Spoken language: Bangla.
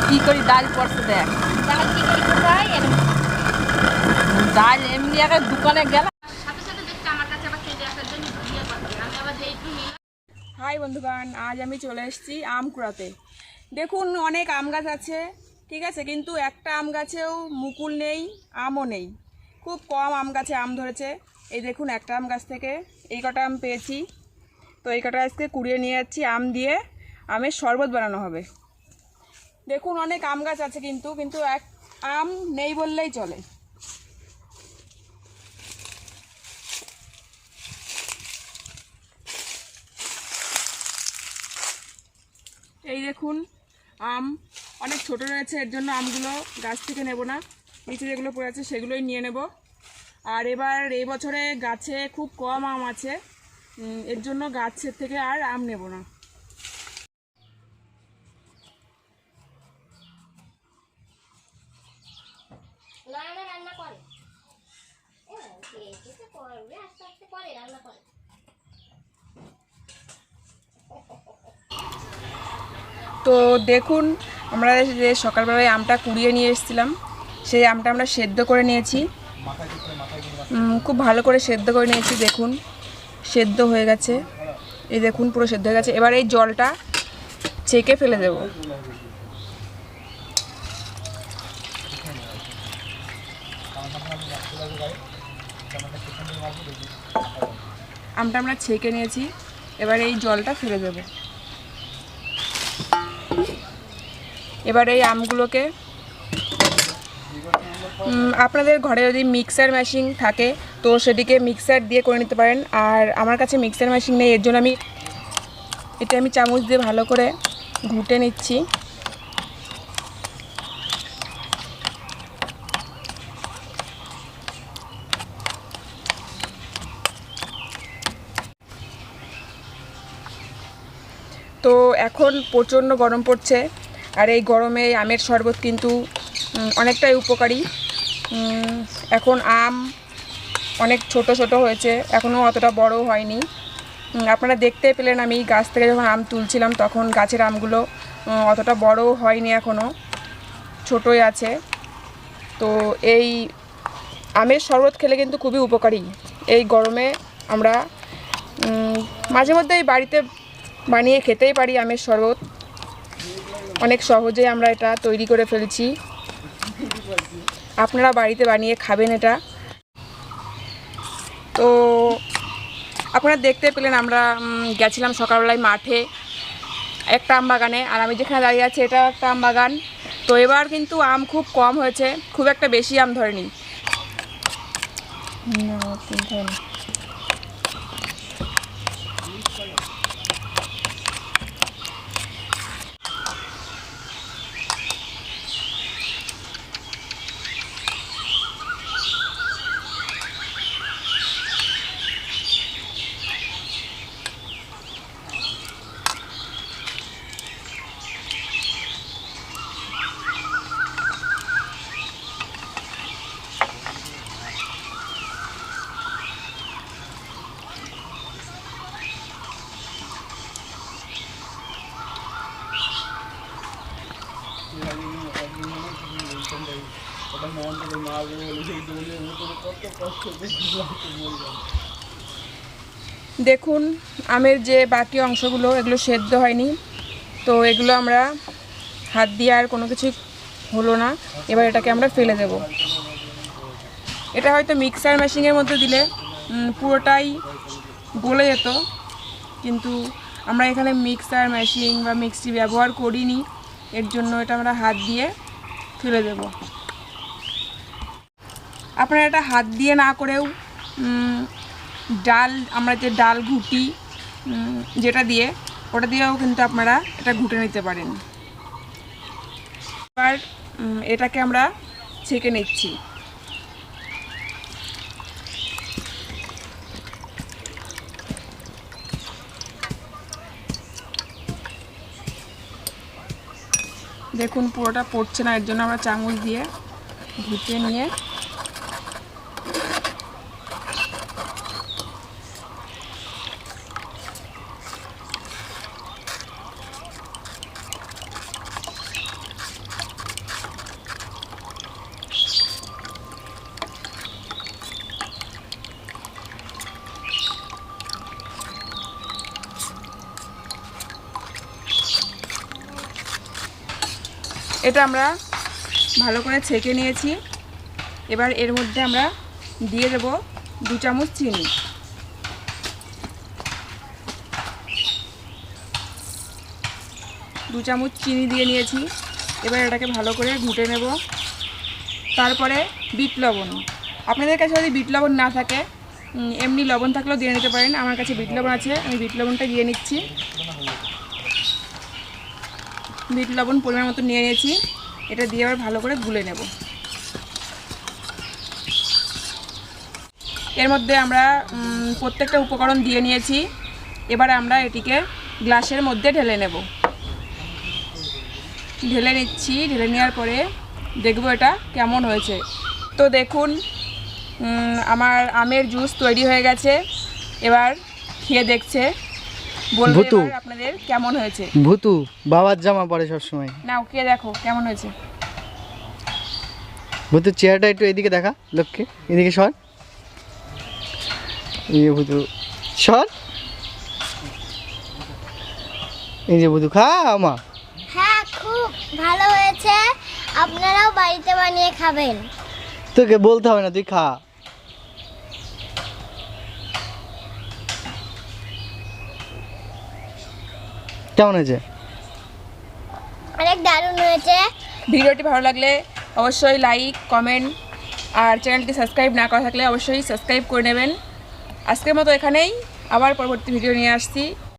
কি করি ডাল পড়ছে দেখ ডাল এমনি একটা দোকানে গেলাম। হাই বন্ধুগণ, আজ আমি চলে এসেছি আম কুড়াতে। দেখুন অনেক আম গাছ আছে, ঠিক আছে, কিন্তু একটা আম গাছেও মুকুল নেই, আমও নেই। খুব কম আম গাছে আম ধরেছে। এই দেখুন একটা আম গাছ থেকে এই কটা আম পেয়েছি। তো এই কটা আজকে কুড়িয়ে নিয়ে যাচ্ছি, আম দিয়ে আমের শরবত বানানো হবে। দেখুন অনেক আম গাছ আছে, কিন্তু এক আম নেই বললেই চলে। এই দেখুন আম অনেক ছোট রয়েছে, এর জন্য আমগুলো গাছ থেকে নেব না, নিচে যেগুলো পড়ে আছে সেগুলোই নিয়ে নেব। আর এবার এই বছরে গাছে খুব কম আম আছে, এর জন্য গাছের থেকে আর আম নেব না। তো দেখুন আমরা যে সকালবেলায় আমটা কুড়িয়ে নিয়ে এসেছিলাম, সেই আমটা আমরা সেদ্ধ করে নিয়েছি, খুব ভালো করে সেদ্ধ করে নিয়েছি। দেখুন সেদ্ধ হয়ে গেছে, এই দেখুন পুরো সেদ্ধ হয়ে গেছে। এবার এই জলটা ছেঁকে ফেলে দেব। আমটা আমরা ছেঁকে নিয়েছি, এবার এই জলটা ফেলে দেব। এবার এই আমগুলোকে আপনাদের ঘরে যদি মিক্সার মেশিন থাকে তো সেটিকে মিক্সার দিয়ে করে নিতে পারেন। আর আমার কাছে মিক্সার মেশিন নেই, এর জন্য আমি চামচ দিয়ে ভালো করে ঘুটে নিচ্ছি। তো এখন প্রচণ্ড গরম পড়ছে, আর এই গরমে আমের শরবত কিন্তু অনেকটাই উপকারী। এখন আম অনেক ছোট ছোট হয়েছে, এখনও অতটা বড় হয়নি। আপনারা দেখতে পেলেন আমি গাছ থেকে যখন আম তুলছিলাম তখন গাছের আমগুলো অতটা বড় হয়নি, এখনও ছোটই আছে। তো এই আমের শরবত খেলে কিন্তু খুবই উপকারী। এই গরমে আমরা মাঝে মধ্যেই বাড়িতে বানিয়ে খেতেই পারি আমের শরবত, অনেক সহজে আমরা এটা তৈরি করে ফেলছি। আপনারা বাড়িতে বানিয়ে খাবেন এটা। তো আপনারা দেখতে পেলেন আমরা গেছিলাম সকালবেলায় মাঠে একটা আম বাগানে, আর আমি যেখানে দাঁড়িয়ে আছি এটা একটা আম বাগান। তো এবার কিন্তু আম খুব কম হয়েছে, খুব একটা বেশি আম ধরেনি। দেখুন আমের যে বাকি অংশগুলো এগুলো সেদ্ধ হয়নি, তো এগুলো আমরা হাত দিয়ে আর কোনো কিছু হলো না, এবার এটাকে আমরা ফেলে দেব। এটা হয়তো মিক্সার মেশিনের মধ্যে দিলে পুরোটাই গলে যেত, কিন্তু আমরা এখানে মিক্সার মেশিন বা মিক্সি ব্যবহার করিনি, এর জন্য এটা আমরা হাত দিয়ে ফেলে দেব। আপনারা এটা হাত দিয়ে না করেও আমরা যে ডাল ঘুটি যেটা দিয়ে, ওটা দিয়েও কিন্তু আপনারা এটা ঘুটে নিতে পারেন। এবার এটাকে আমরা ছেঁকে নিচ্ছি। দেখুন পুরোটা পড়ছে না, এর জন্য আমরা চামচ দিয়ে ঘুটে নিয়ে এটা আমরা ভালো করে ছেঁকে নিয়েছি। এবার এর মধ্যে আমরা দিয়ে দেব 2 চামচ চিনি। দু চামচ চিনি দিয়ে নিয়েছি। এবার এটাকে ভালো করে ঘুটে নেব। তারপরে বিট লবণ, আপনাদের কাছে যদি বিট লবণ না থাকে এমনি লবণ থাকলেও দিয়ে নিতে পারেন। আমার কাছে বিট লবণ আছে, আমি বিট লবণটা দিয়ে নিচ্ছি। বিট লবণ পরিমাণ মতো নিয়ে নিয়েছি। এটা দিয়ে আবার ভালো করে গুলে নেব। এর মধ্যে আমরা প্রত্যেকটা উপকরণ দিয়ে নিয়েছি। এবার আমরা এটিকে গ্লাসের মধ্যে ঢেলে নেব। ঢেলে নিচ্ছি। ঢেলে নেওয়ার পরে দেখব এটা কেমন হয়েছে। তো দেখুন আমার আমের জুস তৈরি হয়ে গেছে। এবার খেয়ে দেখছে, বলবো এবার আপনাদের কেমন হয়েছে। ভুতু বাবার জামা পরে সবসময়। নাও খেয়ে দেখো কেমন হয়েছে। ভুতু চেহারাটা একটু এদিকে দেখা, লোককে এদিকে সর। এই যে ভুতু সর, এই যে ভুতু খা মা। হ্যাঁ, খুব ভালো হয়েছে, আপনারাও বাড়িতে বানিয়ে খাবেন। তোকে বলতে হবে না, তুই খা। কেমন হয়েছে? অনেক দারুণ হয়েছে। ভিডিওটি ভালো লাগলে অবশ্যই লাইক, কমেন্ট আর চ্যানেলটি সাবস্ক্রাইব না করা থাকলে অবশ্যই সাবস্ক্রাইব করে নেবেন। আজকের মতো এখানেই, আবার পরবর্তী ভিডিও নিয়ে আসছি।